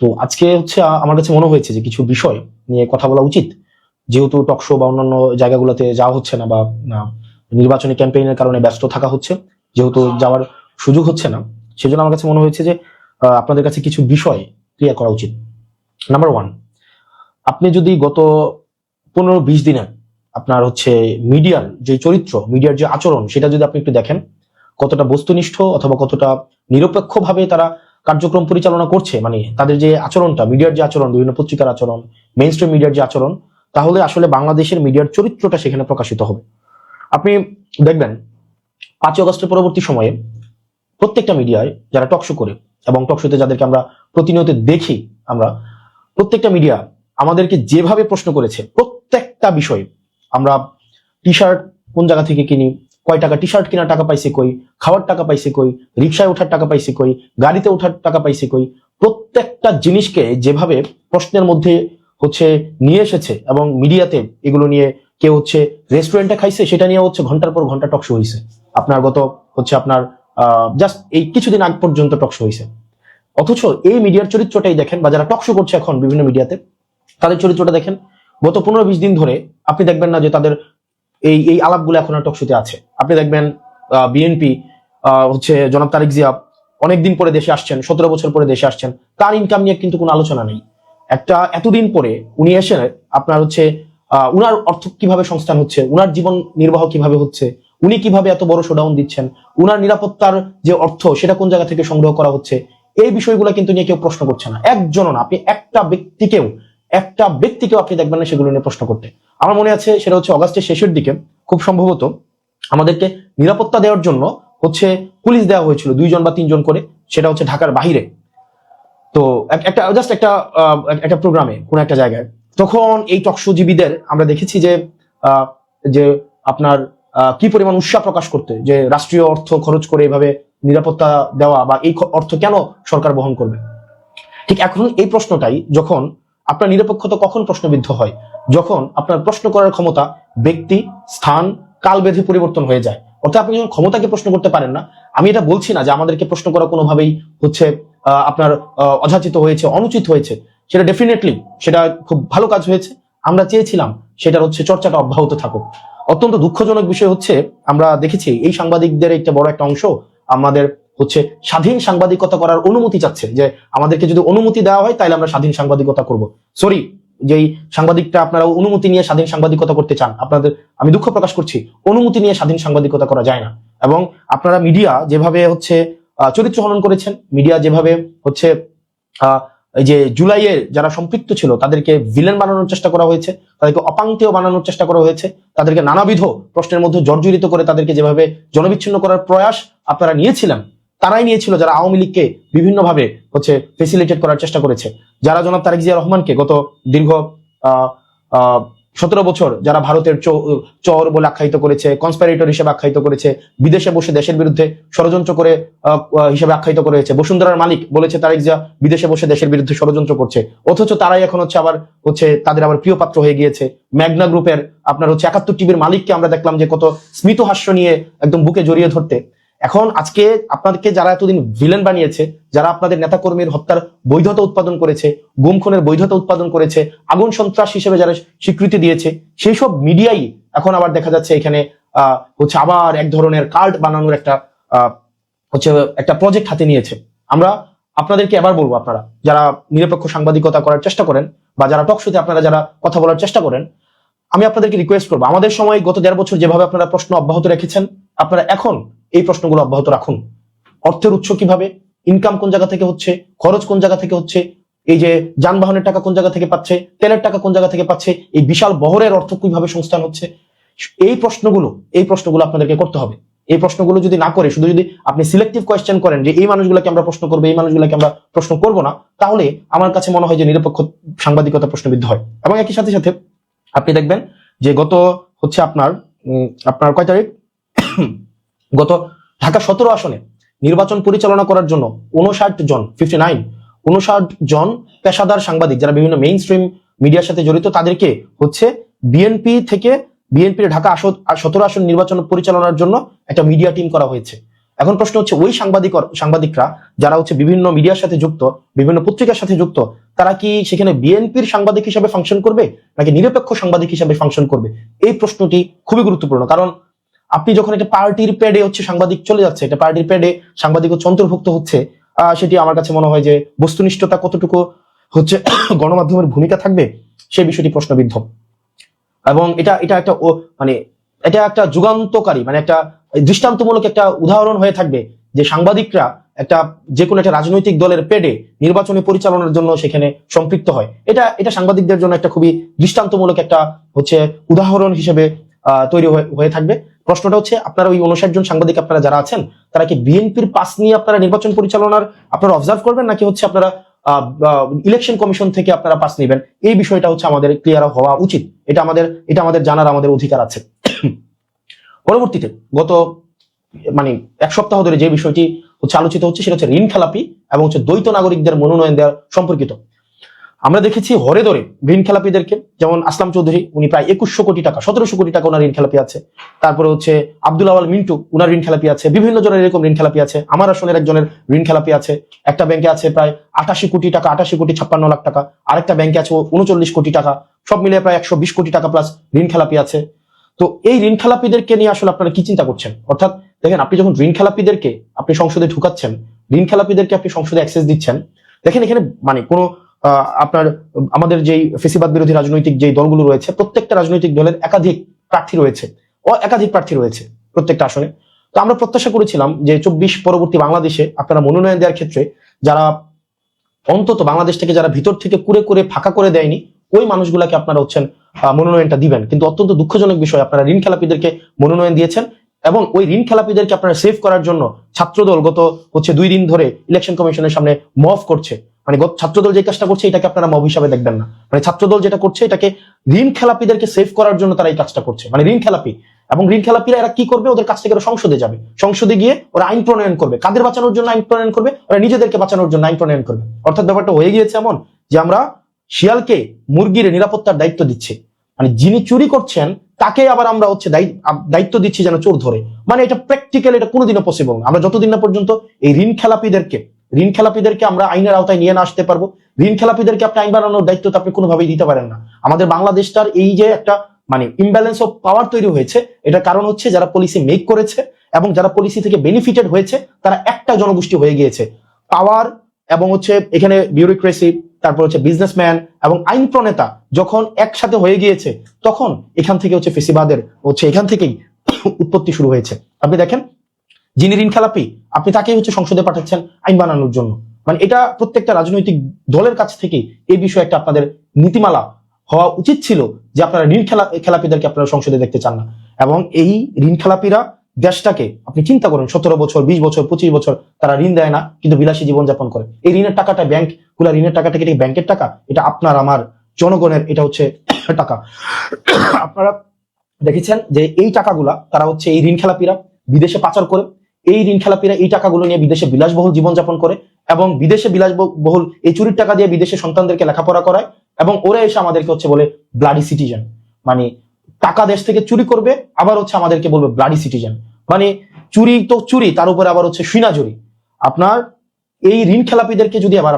তো আজকে হচ্ছে আমার কাছে মনে হয়েছে যে কিছু বিষয় নিয়ে কথা বলা উচিত, যেহেতু টকশো বা অন্যান্য জায়গাগুলোতে যাওয়া হচ্ছে না, বা নির্বাচনী ক্যাম্পেইনের কারণে ব্যস্ত থাকা হচ্ছে, যেহেতু যাওয়ার সুযোগ হচ্ছে না, সেজন্য আমার কাছে মনে হয়েছে যে আপনাদের কাছে কিছু বিষয় ক্লিয়ার করা উচিত। নাম্বার ওয়ান, আপনি যদি গত 15-20 দিনে আপনার হচ্ছে মিডিয়ার যে চরিত্র, মিডিয়ার যে আচরণ, সেটা যদি আপনি একটু দেখেন, কতটা বস্তুনিষ্ঠ অথবা কতটা নিরপেক্ষভাবে তারা কার্যক্রম পরিচালনা করছে, মানে তাদের যে আচরণটা, মিডিয়ার যে আচরণ, বিভিন্ন পত্রিকার আচরণ, মেইন স্ট্রিম মিডিয়ার যে আচরণ, তাহলে আসলে বাংলাদেশের মিডিয়ার চরিত্রটা সেখানে প্রকাশিত হবে। আপনি দেখবেন 5ই আগস্টের পরবর্তী সময়ে প্রত্যেকটা মিডিয়ায় যারা টকশো করে এবং টকশোতে যাদেরকে আমরা প্রতিনিয়ত দেখি, আমরা প্রত্যেকটা মিডিয়া আমাদেরকে যেভাবে প্রশ্ন করেছে, প্রত্যেকটা বিষয়ে আমরা টি শার্ট কোন জায়গা থেকে কিনি, কয় টাকা টি শার্ট কেনার টাকা পাইছে কই, খাওয়ার টাকা পাইছে কই, রিক্সায় ওঠার টাকা পাইছে কই, গাড়িতে ওঠার টাকা পাইছে কই, প্রত্যেকটা জিনিসকে যেভাবে প্রশ্নের মধ্যে হচ্ছে নিয়ে এসেছে, এবং মিডিয়াতে এগুলো নিয়ে কেউ হচ্ছে রেস্টুরেন্টে খাইছে, সেটা নিয়ে হচ্ছে ঘন্টার পর ঘন্টা টকশো হয়েছে। আপনার গত হচ্ছে আপনার জাস্ট এই কিছুদিন আগ পর্যন্ত টকশো হয়েছে। অথচ এই মিডিয়ার চরিত্রটাই দেখেন, বা যারা টকশো করছে এখন বিভিন্ন মিডিয়াতে, তাদের চরিত্রটা দেখেন। গত 15-20 দিন ধরে আপনি দেখবেন না যে তাদের এই এই আলাপগুলো এখন আর টকশোতে আছে। আপনি দেখবেন বিএনপি হচ্ছে জনাব তারেক জিয়া অনেকদিন পরে দেশে আসছেন, 17 বছর পরে দেশে আসছেন, তার ইনকাম নিয়ে কিন্তু কোনো আলোচনা নেই। একটা এতদিন পরে উনি এসে আপনার হচ্ছে উনার অর্থ কিভাবে সংস্থান হচ্ছে, উনার জীবন নির্বাহ কিভাবে হচ্ছে, উনি কিভাবে এত বড় শোডাউন দিচ্ছেন, উনার নিরাপত্তার যে অর্থ সেটা কোন জায়গা থেকে সংগ্রহ করা হচ্ছে, এই বিষয়গুলো কিন্তু নিয়ে কেউ প্রশ্ন করছে না। একজনও না, আপনি একটা ব্যক্তিকেও আপনি দেখবেন না সেগুলো নিয়ে প্রশ্ন করতে। আমার মনে আছে সেটা হচ্ছে অগাস্টের শেষের দিকে খুব সম্ভবত আমাদেরকে নিরাপত্তা দেওয়ার জন্য হচ্ছে পুলিশ দেওয়া হয়েছিল 2 জন বা 3 জন করে, সেটা হচ্ছে ঢাকার বাহিরে। তো একটা জাস্ট একটা প্রোগ্রামে কোন একটা জায়গায়, তখন এই টকশোজীবীদের আমরা দেখেছি যে যে আপনার কি পরিমাণ উৎসাহ প্রকাশ করতে, যে রাষ্ট্রীয় অর্থ খরচ করে এভাবে নিরাপত্তা দেওয়া, বা এই অর্থ কেন সরকার বহন করবে। ঠিক এখন এই প্রশ্নটাই, যখন আপনার নিরপেক্ষতা কখন প্রশ্নবিদ্ধ হয়, যখন আপনার প্রশ্ন করার ক্ষমতা ব্যক্তি, স্থান, কাল বেঁধে পরিবর্তন হয়ে যায়। অর্থাৎ আপনি যখন ক্ষমতাকে প্রশ্ন করতে পারেন না, আমি এটা বলছি না যে আমাদেরকে প্রশ্ন করা কোনোভাবেই হচ্ছে আপনার অযাচিত হয়েছে, অনুচিত হয়েছে, সেটা ডেফিনেটলি সেটা খুব ভালো কাজ হয়েছে। আমরা চেয়েছিলাম সেটার হচ্ছে চর্চাটা অব্যাহত থাকুক। অত্যন্ত দুঃখজনক বিষয় হচ্ছে আমরা দেখেছি এই সাংবাদিকদের একটা বড় একটা অংশ আমাদের হচ্ছে স্বাধীন সাংবাদিকতা করার অনুমতি চাচ্ছে, যে আমাদেরকে যদি অনুমতি দেওয়া হয় তাহলে আমরা স্বাধীন সাংবাদিকতা করব। সরি, যেই সাংবাদিকটা আপনারা অনুমতি নিয়ে স্বাধীন সাংবাদিকতা করতে চান, আপনাদের আমি দুঃখ প্রকাশ করছি, অনুমতি নিয়ে স্বাধীন সাংবাদিকতা করা যায় না। এবং আপনারা মিডিয়া যেভাবে হচ্ছে চরিত্র হনন করেছেন, মিডিয়া যেভাবে হচ্ছে এই যে জুলাইয়ের যারা সম্পৃক্ত ছিল তাদেরকে ভিলেন বানানোর চেষ্টা করা হয়েছে, তাদেরকে অপাঙ্ক্তেয় বানানোর চেষ্টা করা হয়েছে, তাদেরকে নানাবিধ প্রশ্নের মধ্যে জর্জরিত করে তাদেরকে যেভাবে জনবিচ্ছিন্ন করার প্রয়াস আপনারা নিয়েছিলেন, তারাই নিয়েছিল যারা আওয়ামী লীগকে বিভিন্নভাবে হচ্ছে ফেসিলিটেট করার চেষ্টা করেছে, যারা জনাব তারেক জিয়া রহমানকে গত দীর্ঘ 17 বছর যারা ভারতের চোর বলে আখ্যায়িত করেছে, কনস্পাইরেটর হিসেবে আখ্যায়িত করেছে, বিদেশে বসে দেশের বিরুদ্ধে ষড়যন্ত্র করে হিসেবে আখ্যায়িত করেছে, বসুন্ধরার মালিক বলেছে তারেক জিয়া বিদেশে বসে দেশের বিরুদ্ধে ষড়যন্ত্র করছে, অথচ তারাই এখন হচ্ছে আবার হচ্ছে তাদের আবার প্রিয় পাত্র হয়ে গিয়েছে। মেঘনা গ্রুপের আপনার হচ্ছে 71 টিভির মালিককে আমরা দেখলাম যে কত স্মিত হাস্য নিয়ে একদম বুকে জড়িয়ে ধরতে। এখন আজকে আপনাদেরকে যারা এতদিন ভিলেন বানিয়েছে, যারা আপনাদের নেতাকর্মীর হত্যার বৈধতা উৎপাদন করেছে, গুম খুনের বৈধতা উৎপাদন করেছে, আগুন সন্ত্রাস হিসেবে যারা স্বীকৃতি দিয়েছে, সেই সব মিডিয়াই এখন আবার দেখা যাচ্ছে এখানে হচ্ছে আবার এক ধরনের কার্ড বানানোর হচ্ছে একটা প্রজেক্ট হাতে নিয়েছে। আমরা আপনাদেরকে এবার বলবো, আপনারা যারা নিরপেক্ষ সাংবাদিকতা করার চেষ্টা করেন, বা যারা টকশোতে আপনারা যারা কথা বলার চেষ্টা করেন, আমি আপনাদেরকে রিকোয়েস্ট করবো, আমাদের সময় গত 1.5 বছর যেভাবে আপনারা প্রশ্ন অব্যাহত রেখেছেন, আপনারা এখন এই প্রশ্নগুলো অব্যাহত রাখুন। অর্থের উৎস কিভাবে, ইনকাম কোন জায়গা থেকে হচ্ছে, খরচ কোন জায়গা থেকে হচ্ছে, এই যে যানবাহনের টাকা কোন জায়গা থেকে পাচ্ছে, তেলের টাকা কোন জায়গা থেকে পাচ্ছে, এই বিশাল বহরের অর্থ কিভাবে সংস্থান হচ্ছে, এই প্রশ্নগুলো আপনাদেরকে করতে হবে। এই প্রশ্নগুলো যদি না করে শুধু যদি আপনি সিলেক্টিভ কোয়েশ্চেন করেন যে এই মানুষগুলোকে আমরা প্রশ্ন করবো, এই মানুষগুলোকে আমরা প্রশ্ন করবো না, তাহলে আমার কাছে মনে হয় যে নিরপেক্ষ সাংবাদিকতা প্রশ্নবিদ্ধ হয়। এবং একই সাথে সাথে আপনি দেখবেন যে গত হচ্ছে আপনার কয় তারিখ, গত ঢাকা 17 আসনে নির্বাচন পরিচালনা করার জন্য 59 জন পেশাদার সাংবাদিক যারা বিভিন্ন মেইন স্ট্রিম মিডিয়ার সাথে জড়িত, তাদেরকে হচ্ছে বিএনপির ঢাকা 17 আসন নির্বাচন পরিচালনার জন্য একটা মিডিয়া টিম করা হয়েছে। এখন প্রশ্ন হচ্ছে ওই সাংবাদিকরা যারা হচ্ছে বিভিন্ন মিডিয়ার সাথে যুক্ত, বিভিন্ন পত্রিকার সাথে যুক্ত, তারা কি সেখানে বিএনপির সাংবাদিক হিসাবে ফাংশন করবে নাকি নিরপেক্ষ সাংবাদিক হিসাবে ফাংশন করবে? এই প্রশ্নটি খুবই গুরুত্বপূর্ণ। কারণ আপনি যখন একটা পার্টির প্যাডে হচ্ছে সাংবাদিক চলে যাচ্ছে, একটা পার্টির প্যাডে সাংবাদিক হচ্ছে অন্তর্ভুক্ত হচ্ছে, সেটি আমার কাছে মনে হয় যে বস্তুনিষ্ঠতা কতটুকু হচ্ছে গণমাধ্যমের ভূমিকা থাকবে সেই বিষয়টি প্রশ্নবিদ্ধ। এবং এটা একটা মানে এটা একটা যুগান্তকারী, মানে একটা দৃষ্টান্তমূলক একটা উদাহরণ হয়ে থাকবে যে সাংবাদিকরা যে কোনো একটা রাজনৈতিক দলের পেডে নির্বাচনী পরিচালনার জন্য সেখানে সম্পৃক্ত হয়। এটা সাংবাদিকদের জন্য একটা খুবই দৃষ্টান্তমূলক একটা হচ্ছে উদাহরণ হিসেবে তৈরি হয়ে থাকবে। প্রশ্নটা হচ্ছে আপনারা ওই 59 জন সাংবাদিক আপনারা যারা আছেন তারা কি বিএনপির পাস নিয়ে আপনারা নির্বাচন পরিচালনার আপনারা অবজার্ভ করবেন, নাকি হচ্ছে আপনারা ইলেকশন কমিশন থেকে আপনারা পাস নেবেন? এই বিষয়টা হচ্ছে আমাদের ক্লিয়ার হওয়া উচিত। এটা আমাদের জানার আমাদের অধিকার আছে। পরবর্তীতে গত মানে এক সপ্তাহ ধরে যে বিষয়টি হচ্ছে আলোচিত হচ্ছে সেটা হচ্ছে ঋণ খেলাপি এবং হচ্ছে দ্বৈত নাগরিকদের মনোনয়ন দেওয়া সম্পর্কিত। আমরা দেখেছি হরে ধরে ঋণ খেলাপিদেরকে, যেমন আসলাম চৌধুরী, উনি প্রায় 2100 কোটি টাকা 1700 কোটি টাকা ওনার ঋণ খেলাপি আছে। তারপরে হচ্ছে আব্দুল আওয়াল মিন্টু, উনার ঋণ খেলাপি আছে। বিভিন্ন জনের এরকম ঋণ খেলাপি আছে। আমার আসনের একজনের ঋণ খেলাপি আছে। একটা ব্যাংকে আছে প্রায় 88 কোটি টাকা, 88 কোটি 56 লাখ টাকা। আরেকটা ব্যাংকে আছে 39 কোটি টাকা। সব মিলিয়ে প্রায় 120 কোটি টাকা প্লাস ঋণ খেলাপি আছে। তো এই ঋণ খেলাপিদেরকে নিয়ে আসলে আপনারা কি চিন্তা করছেন? অর্থাৎ দেখেন, আপনি যখন ঋণ খেলাপিদেরকে আপনি সংসদে ঢুকাচ্ছেন, ঋণ খেলাপিদেরকে আপনি সংসদে অ্যাক্সেস দিচ্ছেন, দেখেন এখানে মানে কোনো আপনার আমাদের যেই ফেসিবাদ বিরোধী রাজনৈতিক যে দলগুলো রয়েছে, প্রত্যেকটা রাজনৈতিক দলের একাধিক প্রার্থী রয়েছে প্রত্যেকটা আসনে। তো আমরা প্রত্যাশা করেছিলাম যে 24 পরবর্তী বাংলাদেশে আপনারা মনোনয়ন দেওয়ার ক্ষেত্রে যারা অন্তত বাংলাদেশ থেকে যারা ভিতর থেকে কুরে ফাঁকা করে দেয়নি ওই মানুষগুলাকে আপনারা হচ্ছেন মনোনয়নটা দিবেন। কিন্তু অত্যন্ত দুঃখজনক বিষয়, আপনারা ঋণ খেলাপিদেরকে মনোনয়ন দিয়েছেন এবং ওই ঋণ খেলাপিদেরকে আপনারা সেভ করার জন্য ছাত্রদল গত হচ্ছে 2 দিন ধরে ইলেকশন কমিশনের সামনে মব করছে। মানে ছাত্রদল যে কাজটা করছে এটাকে আপনারা মব হিসাবে দেখবেন না। মানে ছাত্রদল যেটা করছে এটাকে ঋণ খেলাপিদেরকে সেভ করার জন্য তারা এই কাজটা করছে। মানে ঋণ খেলাপি এবং ঋণ খেলাপিরা এরা কি করবে, ওদের কাছ থেকে সংসদে যাবে, সংসদে গিয়ে ওরা আইন প্রণয়ন করবে। কাদের বাঁচানোর জন্য আইন প্রণয়ন করবে? ওরা নিজেদেরকে বাঁচানোর জন্য আইন প্রণয়ন করবে। অর্থাৎ ব্যাপারটা হয়ে গিয়েছে এমন যে আমরা শিয়ালকে মুরগির নিরাপত্তার দায়িত্ব দিচ্ছি, মানে যিনি চুরি করছেন তাকে আবার আমরা হচ্ছে দায়িত্ব দিচ্ছি যেন চোর ধরে। মানে এটা প্র্যাকটিক্যাল, এটা কোনোদিনও পসিবল না। আমরা যতদিন না পর্যন্ত এই ঋণ খেলাপিদেরকে আমরা আইনের আওতায় নিয়ে না আসতে পারবো, ঋণ খেলাপিদেরকে আপনি আইন বানানোর দায়িত্ব তো আপনি কোনোভাবেই দিতে পারেন না। আমাদের বাংলাদেশটার এই যে একটা মানে ইমব্যালেন্স অফ পাওয়ার তৈরি হয়েছে, এটার কারণ হচ্ছে যারা পলিসি মেক করেছে এবং যারা পলিসি থেকে বেনিফিটেড হয়েছে তারা একটা জনগোষ্ঠী হয়ে গিয়েছে। পাওয়ার এবং হচ্ছে এখানে বিউরোক্রেসি, তারপর হচ্ছে বিজনেসম্যান এবং আইন প্রণেতা যখন একসাথে হয়ে গিয়েছে তখন এখান থেকে হচ্ছে ফেসিবাদের হচ্ছে এখান থেকেই উৎপত্তি শুরু হয়েছে। আপনি দেখেন, যিনি ঋণ খেলাপি আপনি তাকেই হচ্ছে সংসদে পাঠাচ্ছেন আইন বানানোর জন্য। মানে এটা প্রত্যেকটা রাজনৈতিক দলের কাছ থেকে এই বিষয়ে একটা আপনাদের নীতিমালা হওয়া উচিত ছিল যে আপনারা ঋণ খেলাপিদেরকে আপনারা সংসদে দেখতে চান না। এবং এই ঋণ খেলাপিরা দেশটাকে আপনি চিন্তা করেন, 17 বছর 20 বছর 25 বছর তারা ঋণ দেয় না, কিন্তু বিলাসী জীবনযাপন করে। এই ঋণের টাকাটা ঋণের টাকাটা কি ব্যাংকের টাকা? এটা আপনার আমার জনগণের, এটা হচ্ছে টাকা। আপনারা দেখেছেন যে এই টাকাগুলা তারা হচ্ছে এই ঋণ খেলাপিরা বিদেশে পাচার করে। এই ঋণ খেলাপিরা এই টাকাগুলো নিয়ে বিদেশে বিলাসবহুল জীবনযাপন করে এবং বিদেশে বিলাসবহুল এই চুরির টাকা দিয়ে বিদেশে সন্তানদেরকে লেখাপড়া করায় এবং ওরা এসে আমাদেরকে হচ্ছে বলে ব্লাডি সিটিজেন। মানে টাকা দেশ থেকে চুরি করবে, আবার হচ্ছে আমাদেরকে বলবে ব্লাডি সিটিজেন। মানে চুরি তো চুরি, তার উপরে আবার হচ্ছে সুইনাজুরি। আপনার এই ঋণ খেলাপিদেরকে যদি আবার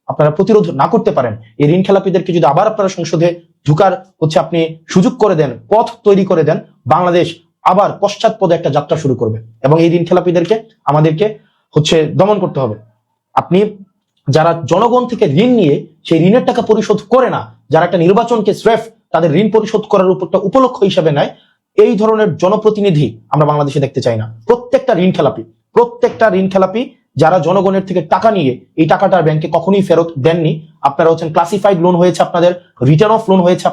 আপনারা প্রতিরোধ না করতে পারেন, এই ঋণ খেলাপিদেরকে যদি আবার আপনারা সংসদে ঢুকার হচ্ছে আপনি সুযোগ করে দেন, পথ তৈরি করে দেন, বাংলাদেশ আবার পশ্চাৎপদে একটা যাত্রা শুরু করবে এবং এই ঋণ খেলাপিদেরকে আমাদেরকে হচ্ছে দমন করতে হবে। আপনি যারা জনগণ থেকে ঋণ নিয়ে সেই ঋণের টাকা পরিশোধ করে না, যারা একটা নির্বাচনকে স্রেফ তাদের ঋণ পরিশোধ করার উপর একটা উপলক্ষ হিসেবে নেয়, এই ধরনের জনপ্রতিনিধি আমরা বাংলাদেশে দেখতে চাই না। প্রত্যেকটা ঋণ খেলাপি যারা জনগণের থেকে টাকা নিয়ে এই টাকাটা ব্যাংকে কখনোই ফেরত দেননি। আপনারা হচ্ছেন ক্লাসিফাইড লোন হয়েছে আপনাদের, রিটার্ন অফ লোন হয়েছে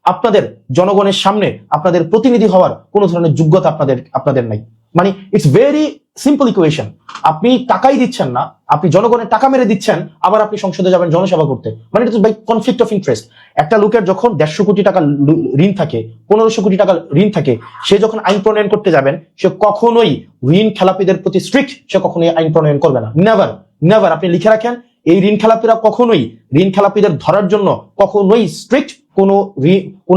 আপনাদের জনগণের সামনে আপনাদের প্রতিনিধি হওয়ার কোন ধরনের যোগ্যতা আপনাদের নাই। মানে ইটস ভেরি সিম্পল ইকুয়েশন। আপনি টাকাই দিচ্ছেন না, আপনি জনগণের টাকা মেরে দিচ্ছেন, আবার আপনি সংসদে যাবেন জনসেবা করতে। মানে it's by conflict of interest. একটা লোকের যখন 150 কোটি টাকা ঋণ থাকে, 1500 কোটি টাকা ঋণ থাকে, সে যখন আইন প্রণয়ন করতে যাবেন সে কখনোই ঋণ খেলাপিদের প্রতি স্ট্রিক্ট সে কখনোই আইন প্রণয়ন করবে না। নেভার। আপনি লিখে রাখেন, এই ঋণ খেলাপিরা কখনোই ঋণ খেলাপিদের ধরার জন্য কখনোই স্ট্রিক্ট কোনো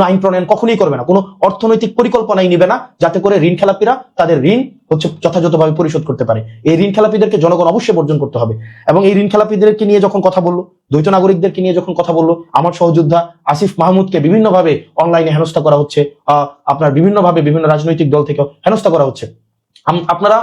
আইন প্রণয়ন কখনোই করবে না, কোনো অর্থনৈতিক পরিকল্পনাই নিবে না যাতে করে ঋণ খেলাপিরা তাদের ঋণ হচ্ছে যথাযথভাবে পরিশোধ করতে পারে। এই ঋণ খেলাপিদেরকে জনগণ অবশ্যই বর্জন করতে হবে। এবং এই ঋণ খেলাপিদেরকে নিয়ে যখন কথা বললো, দ্বৈত নাগরিকদেরকে নিয়ে যখন কথা বললো, আমার সহযোদ্ধা আসিফ মাহমুদকে বিভিন্নভাবে অনলাইনে হেনস্থা করা হচ্ছে, আপনার বিভিন্নভাবে বিভিন্ন রাজনৈতিক দল থেকে হেনস্থা করা হচ্ছে। আপনারা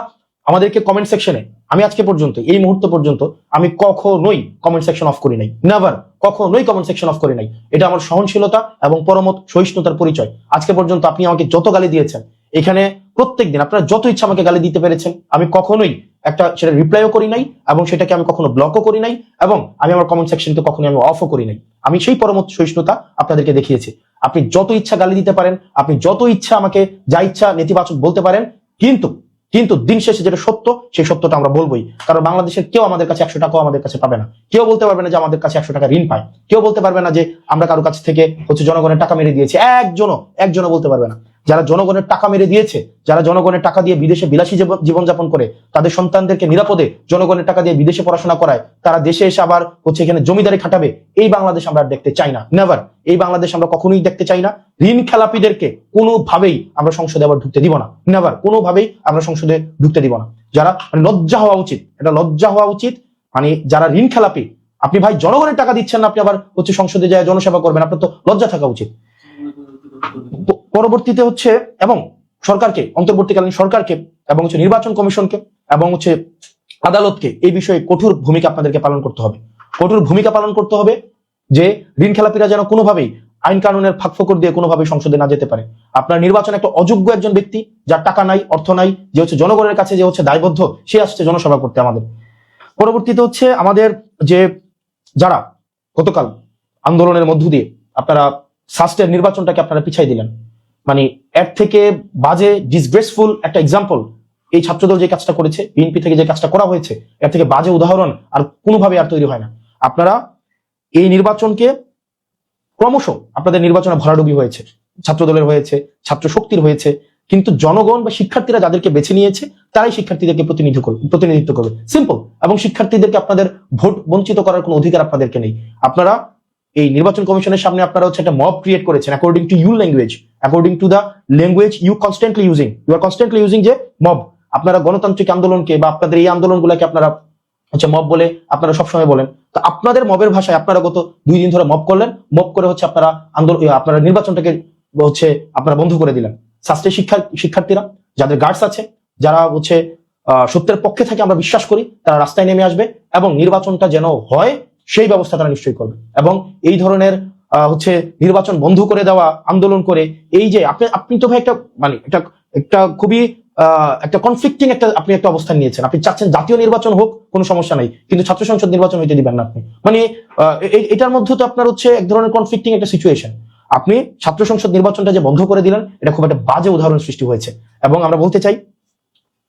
আমাদেরকে কমেন্ট সেকশনে, আমি আজকে পর্যন্ত এই মুহূর্ত পর্যন্ত আমি কখনোই কমেন্ট সেকশন অফ করি নাই, নেভার, কখনোই কমেন্ট সেকশন অফ করি নাই। এটা আমার সহনশীলতা এবং পরমত সহিষ্ণুতার পরিচয়। আজকে পর্যন্ত আপনি আমাকে যত গালি দিয়েছেন এখানে, প্রত্যেকদিন আপনারা যত ইচ্ছা আমাকে গালি দিতে পেরেছেন, আমি কখনোই সেটা রিপ্লাইও করি নাই এবং সেটাকে আমি কখনো ব্লকও করি নাই এবং আমি আমার কমেন্ট সেকশনকে কখনো আমি অফও করি নাই। আমি সেই পরমত সহিষ্ণুতা আপনাদেরকে দেখিয়েছি। আপনি যত ইচ্ছা গালি দিতে পারেন, আপনি যত ইচ্ছা আমাকে যা ইচ্ছা নেতিবাচক বলতে পারেন, কিন্তু কিন্তু দিন শেষে যেটা সত্য সেই সত্যটা আমরা বলবোই। কারণ বাংলাদেশের কেউ আমাদের কাছে 100 টাকাও আমাদের কাছে পাবে না। কেউ বলতে পারবে না যে আমাদের কাছে 100 টাকা ঋণ পায়। কেউ বলতে পারবে না যে আমরা কারো কাছ থেকে হচ্ছে জনগণের টাকা মেরে দিয়েছি। একজনও বলতে পারবে না। যারা জনগণের টাকা মেরে দিয়েছে, যারা জনগণের টাকা দিয়ে বিদেশে বিলাসী জীবনযাপন করে তাদের সন্তানদেরকে নিরাপদে জনগণের টাকা দিয়ে বিদেশে পড়াশোনা করায়, তারা দেশে এসে আবার হচ্ছে এখানে জমিদারি খাটাবে, এই বাংলাদেশ আমরা দেখতে চাই না। নেভার, এই বাংলাদেশ আমরা কখনোই দেখতে চাই না। ঋণ খেলাপিদেরকে কোনোভাবেই আমরা সংসদে আবার ঢুকতে দিব না। নেভার, কোনোভাবেই আমরা সংসদে ঢুকতে দিব না। যারা লজ্জা হওয়া উচিত, এটা লজ্জা হওয়া উচিত। যারা ঋণ খেলাপি, আপনি ভাই জনগণের টাকা দিচ্ছেন না, আপনি আবার হচ্ছে সংসদে যায় জনসেবা করবেন, আপনার তো লজ্জা থাকা উচিত। পরবর্তীতে হচ্ছে এবং সরকারকে, অন্তর্বর্তীকালীন সরকারকে এবং হচ্ছে নির্বাচন কমিশনকে এবং হচ্ছে আদালতকে এই বিষয়ে কঠোর ভূমিকা আপনাদেরকে পালন করতে হবে। কঠোর ভূমিকা পালন করতে হবে যে ঋণ খেলাপিরা যেন কোনোভাবেই আইন কানুনের ফাঁকফোকর দিয়ে কোনোভাবেই সংসদে না যেতে পারে। আপনার নির্বাচন একটা অযোগ্য একজন ব্যক্তি, যার টাকা নাই, অর্থ নাই, যে হচ্ছে জনগণের কাছে যে হচ্ছে দায়বদ্ধ, সে আসছে জনসভা করতে আমাদের। পরবর্তীতে হচ্ছে আমাদের যে যারা গতকাল আন্দোলনের মধ্য দিয়ে আপনারা সাস্টের নির্বাচনটাকে আপনারা পিছাই দিলেন, এর থেকে বাজে ডিসগ্রেসফুল একটা এক্সাম্পল এই ছাত্রদল যে কাজটা করেছে, বিএনপি থেকে যে কাজটা করা হয়েছে, এর থেকে বাজে উদাহরণ আর কোনোভাবে আর তৈরি হয় না। আপনারা এই নির্বাচনকে ক্রমশ, আপনাদের নির্বাচনে ভরাডুবি হয়েছে, ছাত্রদলের হয়েছে, ছাত্র শক্তির হয়েছে, কিন্তু জনগণ বা শিক্ষার্থীরা যাদেরকে বেছে নিয়েছে তারাই শিক্ষার্থীদেরকে প্রতিনিধিত্ব করবে, সিম্পল। এবং শিক্ষার্থীদেরকে আপনাদের ভোট বঞ্চিত করার কোনো অধিকার আপনাদেরকে নেই। আপনারা এই নির্বাচন কমিশনের সামনে আপনারা হচ্ছে একটা মব ক্রিয়েট করেছেন according to your language, according to the language you constantly using যে মব। আপনারা গণতান্ত্রিক আন্দোলনকে বা আপনাদের এই আন্দোলনগুলোকে আপনারা হচ্ছে মব বলে আপনারা সবসময় বলেন। তো আপনাদের মবের ভাষায় আপনারা গত 2 দিন ধরে মব করলেন, মব করে হচ্ছে আপনারা আপনারা নির্বাচনটাকে হচ্ছে আপনারা বন্ধ করে দিলেন। শাস্ত্রের শিক্ষার্থীরা, যাদের গার্ডস আছে, যারা হচ্ছে সত্যের পক্ষে থাকে আমরা বিশ্বাস করি, তারা রাস্তায় নেমে আসবে এবং নির্বাচনটা যেন হয় সেই ব্যবস্থা তারা নিশ্চয়ই করবে। এবং এই ধরনের হচ্ছে নির্বাচন বন্ধ করে দেওয়া আন্দোলন করে, এই যে আপনি তো ভাই একটা খুবই একটা কনফ্লিক্টিং আপনি একটা অবস্থান নিয়েছেন। আপনি চাচ্ছেন জাতীয় নির্বাচন হোক, কোনো সমস্যা নাই, কিন্তু ছাত্র সংসদ নির্বাচন হইতে দিবেন না আপনি। এটার মধ্যে তো আপনার হচ্ছে এক ধরনের কনফ্লিক্টিং একটা সিচুয়েশন। আপনি ছাত্র সংসদ নির্বাচনটা যে বন্ধ করে দিলেন, এটা খুব একটা বাজে উদাহরণ সৃষ্টি হয়েছে। এবং আমরা বলতে চাই,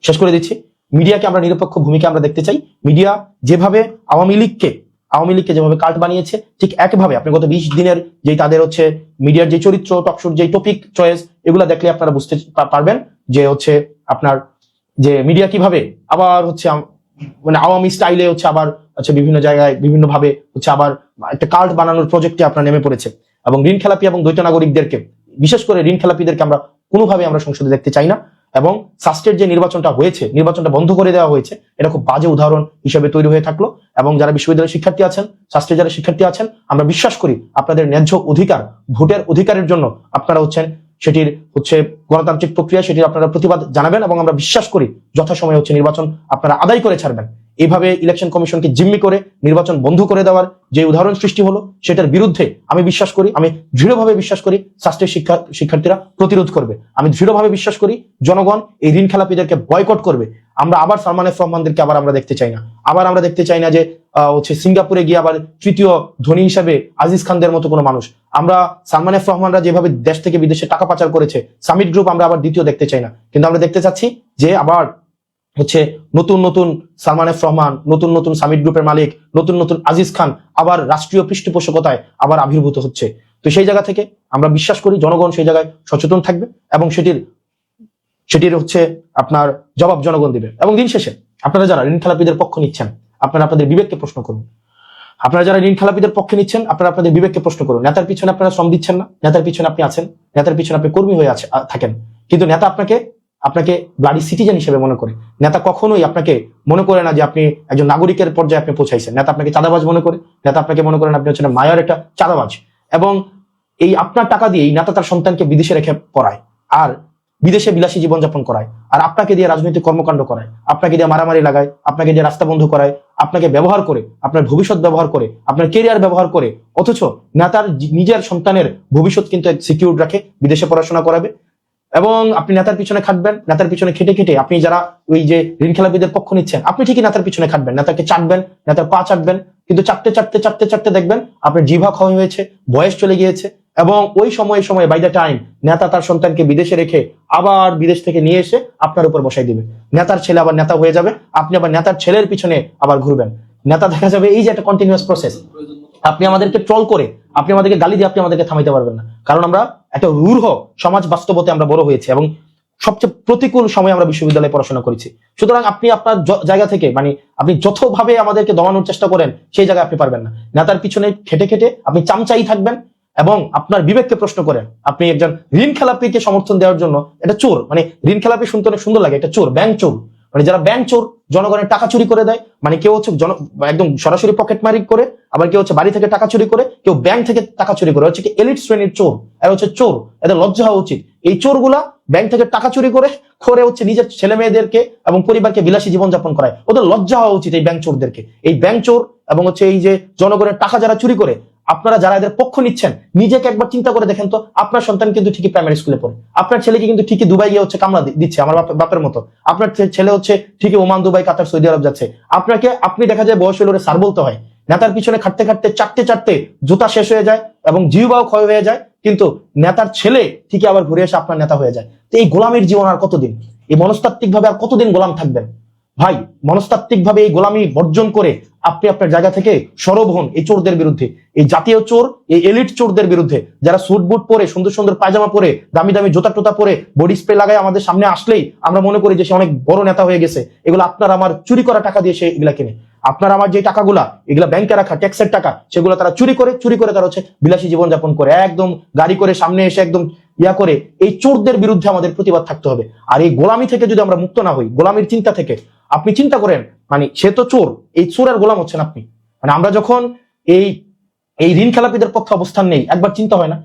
শেষ করে দিচ্ছি, মিডিয়াকে আমরা নিরপেক্ষ ভূমিকা আমরা দেখতে চাই। মিডিয়া যেভাবে আওয়ামী লীগকে যেভাবে কাল্ট বানিয়েছে, ঠিক একভাবে আপনি গত 20 দিনের যে তাদের হচ্ছে মিডিয়ার যে চরিত্র, টকশোর যে টপিক চয়েস, এগুলা দেখলে আপনারা বুঝতে পারবেন যে হচ্ছে আপনার যে মিডিয়া কিভাবে আবার হচ্ছে আওয়ামী স্টাইলে হচ্ছে আবার হচ্ছে বিভিন্ন জায়গায় বিভিন্ন ভাবে হচ্ছে আবার একটা কাল্ট বানানোর প্রজেক্টে আপনার নেমে পড়েছে। এবং ঋণ খেলাপি এবং দ্বৈত নাগরিকদেরকে, বিশেষ করে ঋণ খেলাপিদেরকে আমরা কোনোভাবে আমরা সংসদে দেখতে চাই না। এবং সাস্টের যে নির্বাচনটা হয়েছে, নির্বাচনটা বন্ধ করে দেওয়া হয়েছে, এটা খুব বাজে উদাহরণ হিসেবে তৈরি হয়ে থাকলো। এবং যারা বিশ্ববিদ্যালয়ের শিক্ষার্থী আছেন, সাস্টের যারা শিক্ষার্থী আছেন, আমরা বিশ্বাস করি আপনাদের ন্যায্য অধিকার, ভোটের অধিকারের জন্য আপনারা হচ্ছেন সেটির হচ্ছে গণতান্ত্রিক প্রক্রিয়া, সেটির আপনারা প্রতিবাদ জানাবেন এবং আমরা বিশ্বাস করি যথাসময়ে হচ্ছে নির্বাচন আপনারা আদায় করে ছাড়বেন। এইভাবে ইলেকশন কমিশনকে জিম্মি করে নির্বাচন বন্ধ করে দেওয়ার যে উদাহরণ সৃষ্টি হলো, সেটার বিরুদ্ধে আমি দৃঢ়ভাবে বিশ্বাস করি সাস্টের শিক্ষার্থীরা প্রতিরোধ করবে। আমি দৃঢ়ভাবে বিশ্বাস করি জনগণ এই ঋণ খেলাপিদেরকে বয়কট করবে। আমরা আবার সালমান এফ রহমানদেরকে আমরা দেখতে চাই না। আমরা দেখতে চাই না যে হচ্ছে সিঙ্গাপুরে গিয়ে আবার তৃতীয় ধনী হিসাবে আজিজ খানদের মতো কোনো মানুষ। আমরা সালমান এফ রহমানরা যেভাবে দেশ থেকে বিদেশে টাকা পাচার করেছে, সামিট গ্রুপ আমরা আবার দ্বিতীয় দেখতে চাই না। কিন্তু আমরা দেখতে চাচ্ছি যে আবার হচ্ছে নতুন সালমান এফ রহমান, নতুন সামিট গ্রুপের মালিক, নতুন আজিজ খান আবার রাষ্ট্রীয় পৃষ্ঠপোষকতায় আবার আবির্ভূত হচ্ছে। তো সেই জায়গা থেকে আমরা বিশ্বাস করি জনগণ সেই জায়গায় সচেতন থাকবে এবং সেটির হচ্ছে আপনার জবাব জনগণ দিবে। এবং দিন শেষে আপনারা যারা ঋণ খেলাপিদের পক্ষ নিচ্ছেন, আপনারা আপনাদের বিবেককে প্রশ্ন করুন। আপনারা যারা ঋণ খেলাপিদের পক্ষে নিচ্ছেন, আপনারা আপনাদের বিবেককে প্রশ্ন করুন। নেতার পিছনে আপনারা শ্রম দিচ্ছেন না, নেতার পিছনে আপনি আছেন, নেতার পিছনে আপনি কর্মী হয়ে থাকেন, কিন্তু নেতা আপনাকে আপনাকে ব্লাডি সিটিজেন হিসেবে মনে করে। নেতা কখনোই আপনাকে মনে করে না যে আপনি একজন নাগরিকের পর্যায়ে আপনি পৌঁছাইছেন। নেতা আপনাকে চাঁদাবাজ মনে করে, নেতা আপনাকে মনে করেন আপনি হচ্ছেন মায়ের একটা চাঁদাবাজ। এবং এই আপনার টাকা দিয়ে এই নেতা তার সন্তানকে বিদেশে রেখে পড়ায়, আর বিদেশে বিলাসী জীবনযাপন করায়, আর আপনাকে দিয়ে রাজনৈতিক কর্মকাণ্ড করায়, আপনাকে দিয়ে মারামারি লাগায়, আপনাকে দিয়ে রাস্তা বন্ধ করায়, আপনাকে ব্যবহার করে, আপনার ভবিষ্যৎ ব্যবহার করে, আপনার কেরিয়ার ব্যবহার করে। অথচ নেতার নিজের সন্তানের ভবিষ্যৎ কিন্তু সিকিউর রাখে, বিদেশে পড়াশোনা করাবে। এবং আপনি নেতার পিছনে খাটবেন, নেতার পিছনে খেটে খেটে আপনি যারা ওই যে ঋণ খেলাপিদের পক্ষ নিচ্ছেন, আপনি ঠিকই নেতার পিছনে খাটবেন, নেতাকে চাটবেন, নেতার পা চাটবেন, কিন্তু চাটতে চাটতে চাটতে চাটতে দেখবেন আপনার জিভা ক্ষয় হয়েছে, বয়স চলে গিয়েছে। এবং ওই সময়ে বাই দ্য টাইম নেতা তার সন্তানকে বিদেশে রেখে আবার বিদেশ থেকে নিয়ে এসে আপনার উপর বসাই দিবে। নেতার ছেলে আবার নেতা হয়ে যাবে, আপনি আবার নেতার ছেলের পিছনে আবার ঘুরবেন। নেতা দেখা যাবে এই যে একটা কন্টিনিউয়াস প্রসেস। আপনি আমাদেরকে ট্রল করে, আপনি আমাদেরকে গালি দিয়ে আপনি আমাদেরকে থামাইতে পারবেন না, কারণ আমরা একটা রূঢ় সমাজ বাস্তবতে আমরা বড় হয়েছি এবং সবচেয়ে প্রতিকূল সময় আমরা বিশ্ববিদ্যালয়ে পড়াশোনা করেছি। সুতরাং আপনি আপনার জায়গা থেকে মানে আপনি যতভাবে আমাদেরকে দমানোর চেষ্টা করেন সেই জায়গায় আপনি পারবেন না। নেতার পিছনে খেটে খেটে আপনি চামচাই থাকবেন এবং আপনার বিবেককে প্রশ্ন করেন। আপনি একজন ঋণ খেলাপিকে সমর্থন দেওয়ার জন্য, এটা চোর, মানে ঋণ খেলাপি শুনতে অনেক সুন্দর লাগে, এটা চোর, ব্যাংক চোর। মানে যারা ব্যাংক চোর, জনগণের টাকা চুরি করে দেয়, মানে কেউ হচ্ছে একদম সরাসরি পকেট মারি করে, আবার কেউ হচ্ছে বাড়ি থেকে টাকা চুরি করে, কেউ ব্যাংক থেকে টাকা চুরি করে, হচ্ছে কি এলিট শ্রেণীর চোর। এরা হচ্ছে চোর, এদের লজ্জা হওয়া উচিত। এই চোরগুলা ব্যাংক থেকে টাকা চুরি করে করে হচ্ছে নিজের ছেলে মেয়েদেরকে এবং পরিবারকে বিলাসী জীবনযাপন করায়। ওদের লজ্জা হওয়া উচিত এই ব্যাংক চোরদেরকে। এই ব্যাংক চোর এবং হচ্ছে এই যে জনগণের টাকা যারা চুরি করে, আপনারা যারা এদের পক্ষ নিচ্ছেন, নিজেকে একবার চিন্তা করে দেখেন তো, আপনার সন্তান কিন্তু ঠিকই প্রাইমারি স্কুলে পড়ে, আপনার ছেলেকে কিন্তু ঠিকই দুবাই গিয়ে হচ্ছে কামলা দিচ্ছে আমার বাপের মতো, আপনার ছেলে হচ্ছে ঠিকই ওমান, দুবাই, কাতার, সৌদি আরব যাচ্ছে। আপনি দেখা যায় বয়স হলে স্যার বলতে হয়। নেতার পিছনে খাটতে খাটতে চারটে চারটে জুতা শেষ হয়ে যায় এবং জিহ্বাও ক্ষয় হয়ে যায়, কিন্তু নেতার ছেলে ঠিকই আবার ঘুরে এসে আপনার নেতা হয়ে যায়। তো এই গোলামির জীবন আর কতদিন? এই মনস্তাত্ত্বিক ভাবে আর কতদিন গোলাম থাকবেন? ভাই, মনস্তাত্ত্বিক ভাবে এই গোলামি বর্জন করে আপনি আপনার জায়গা থেকে সরব হন এই চোরদের বিরুদ্ধে, এই জাতীয় চোর, এই এলিট চোরদের বিরুদ্ধে, যারা স্যুট বুট পরে, সুন্দর সুন্দর পায়জামা পরে, দামি দামি জুতা টোতা পরে, বডি স্প্রে লাগায় আমাদের সামনে আসলেই আমরা মনে করি যে সে অনেক বড় নেতা হয়ে গেছে। এগুলো আপনার আমার চুরি করা টাকা দিয়ে সে এগুলা কিনে। আপনার আমার যে টাকাগুলা, এগুলা ব্যাংকে রাখা ট্যাক্সের টাকা, সেগুলো তারা চুরি করে তারা হচ্ছে বিলাসী জীবনযাপন করে, একদম গাড়ি করে সামনে এসে একদম ইয়া করে। এই চোরদের বিরুদ্ধে আমাদের প্রতিবাদ থাকতে হবে। আর এই গোলামি থেকে যদি আমরা মুক্ত না হই, গোলামির চিন্তা থেকে, আপনি চিন্তা করেন, মানে সে তো চোর, এই চোরের গোলাম হচ্ছেন আপনি। মানে আমরা যখন এই ঋণ খেলাপিদের পক্ষে অবস্থান নেই, একবার চিন্তা হয় না,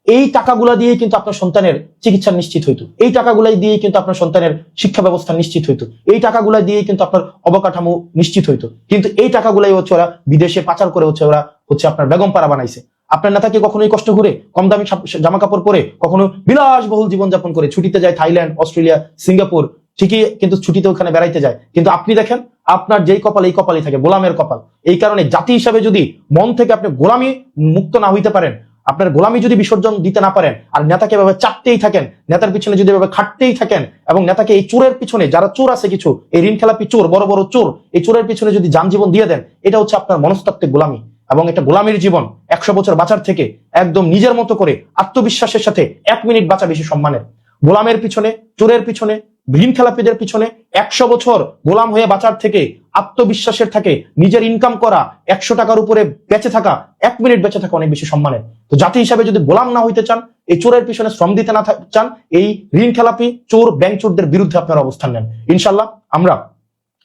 এই টাকাগুলা দিয়ে কিন্তু আপনার সন্তানের চিকিৎসা নিশ্চিত হইতো, এই টাকাগুলাই দিয়ে কিন্তু আপনার সন্তানের শিক্ষা ব্যবস্থা নিশ্চিত হইতো, এই টাকাগুলা দিয়ে কিন্তু আপনার অবকাঠামো নিশ্চিত হইতো। কিন্তু এই টাকাগুলাই হচ্ছে ওরা বিদেশে পাচার করে হচ্ছে ওরা হচ্ছে আপনার বেগম পাড়া বানাইছে। আপনার নেতাকে কখনোই কষ্ট করে কম দামি জামা কাপড় পরে, কখনো বিলাসবহুল জীবনযাপন করে ছুটিতে যায় থাইল্যান্ড, অস্ট্রেলিয়া, সিঙ্গাপুর, ঠিকই কিন্তু ছুটিতে ওখানে বেড়াইতে যায়। কিন্তু আপনি দেখেন আপনার যেই কপাল, এই কপালই থাকে গোলামের কপাল। এই কারণে জাতি হিসাবে যদি মন থেকে আপনি গোলামি মুক্ত না হইতে পারেন, আপনার গোলামি যদি বিসর্জন দিতে না পারেন, আর নেতাকে এভাবে চাটতেই থাকেন, নেতার পিছনে যদি এভাবে খাটতেই থাকেন, এবং নেতাকে এই চোরের পিছনে, যারা চোর আছে কিছু, এই ঋণ খেলাপি চোর, বড় বড় চোর, এই চোরের পিছনে যদি যানজীবন দিয়ে দেন, এটা হচ্ছে আপনার মনস্তাত্ত্বিক গোলামি। এবং এটা গোলামির জীবন। 100 বছর বাঁচার থেকে একদম নিজের মতো করে আত্মবিশ্বাসের সাথে 1 মিনিট বাঁচা বেশি সম্মানের। গোলামের পিছনে, চোরের পিছনে, ঋণ খেলাপিদের পিছনে 100 বছর গোলাম হয়ে বাঁচার থেকে আত্মবিশ্বাসের থাকে নিজের ইনকাম করা 100 টাকার উপরে বেঁচে থাকা, 1 মিনিট বেঁচে থাকা অনেক বেশি সম্মানের। তো জাতি হিসাবে যদি গোলাম না হইতে চান, এই চোরের পিছনে শ্রম দিতে না চান, এই ঋণ খেলাপি চোর, ব্যাংক চোরদের বিরুদ্ধে আপনারা অবস্থান নেন। ইনশাল্লাহ আমরা,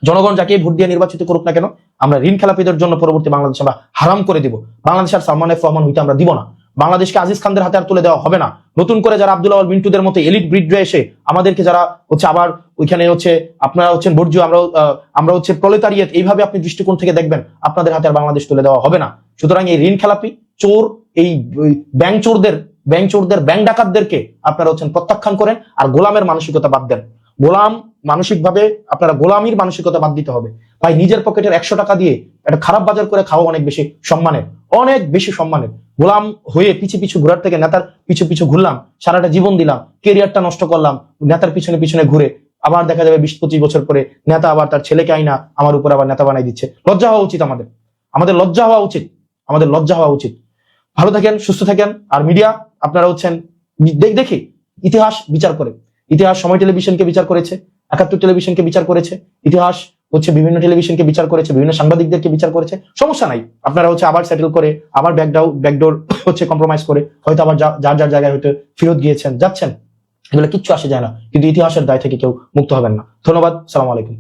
জনগণ যাকে ভোট দিয়ে নির্বাচিত করুক না কেন, আমরা ঋণ খেলাপিদের জন্য পরবর্তী বাংলাদেশ আমরা হারাম করে দিব। বাংলাদেশ আর সালমান এফ রহমান হইতে আমরা দিব না। বাংলাদেশকে আজিজ খানদের হাতে আর তুলে দেওয়া হবে না। নতুন করে যারা আব্দুল আওয়াল মিন্টুদের মতো এলিট ব্রিডরা এসে আমাদেরকে যারা হচ্ছে আবার ওইখানে হচ্ছে আপনারা হচ্ছেন বর্জ্য, আমরা হচ্ছে প্রলেতারিয়েত, এইভাবে আপনি দৃষ্টিকোণ থেকে দেখবেন, আপনাদের হাতে আর বাংলাদেশ তুলে দেওয়া হবে না। সুতরাং এই ঋণ খেলাপি চোর, এই ব্যাংক চোরদের ব্যাংক ডাকাতদেরকে আপনারা হচ্ছেন প্রত্যাখ্যান করেন, আর গোলামের মানসিকতা বাদ দেন। গোলাম মানসিকভাবে আপনারা গোলামির মানসিকতা বাদ দিতে হবে। ভাই, নিজের পকেটের 100 টাকা দিয়ে একটা খারাপ বাজার করে খাওয়া অনেক বেশি সম্মানের, অনেক বেশি সম্মানের। গোলাম হয়ে পিছু পিছু ঘোরার থেকে নেতার পিছু পিছু ঘুরলাম, সারাটা জীবন দিলাম, কেরিয়ারটা নষ্ট করলাম, নেতার পিছনে পিছনে ঘুরে আবার দেখা যাবে 20-25 বছর পরে নেতা আবার তার ছেলেকে আইনা আমার উপর আবার নেতা বানাই দিচ্ছে। লজ্জা হওয়া উচিত আমাদের লজ্জা হওয়া উচিত। ভালো থাকেন, সুস্থ থাকেন। আর মিডিয়া আপনারা হচ্ছেন দেখি ইতিহাস বিচার করে, ইতিহাস সময় টেলিভিশনকে বিচার করেছে, 71 টেলিভিশনকে বিচার করেছে, ইতিহাস হচ্ছে বিভিন্ন টেলিভিশনকে বিচার করেছে, বিভিন্ন সাংবাদিকদেরকে বিচার করেছে। সমস্যা নাই, আপনারা হচ্ছে আবার সেটেল করে, আবার ব্যাকডোর হচ্ছে কম্প্রোমাইজ করে হয়তো আবার যার যার জায়গায় হয়তো ফেরত গিয়েছেন, যাচ্ছেন। এগুলো কিচ্ছু আসে যায় না, কিন্তু ইতিহাসের দায় থেকে কেউ মুক্ত হবেন না। ধন্যবাদ, সালাম আলাইকুম।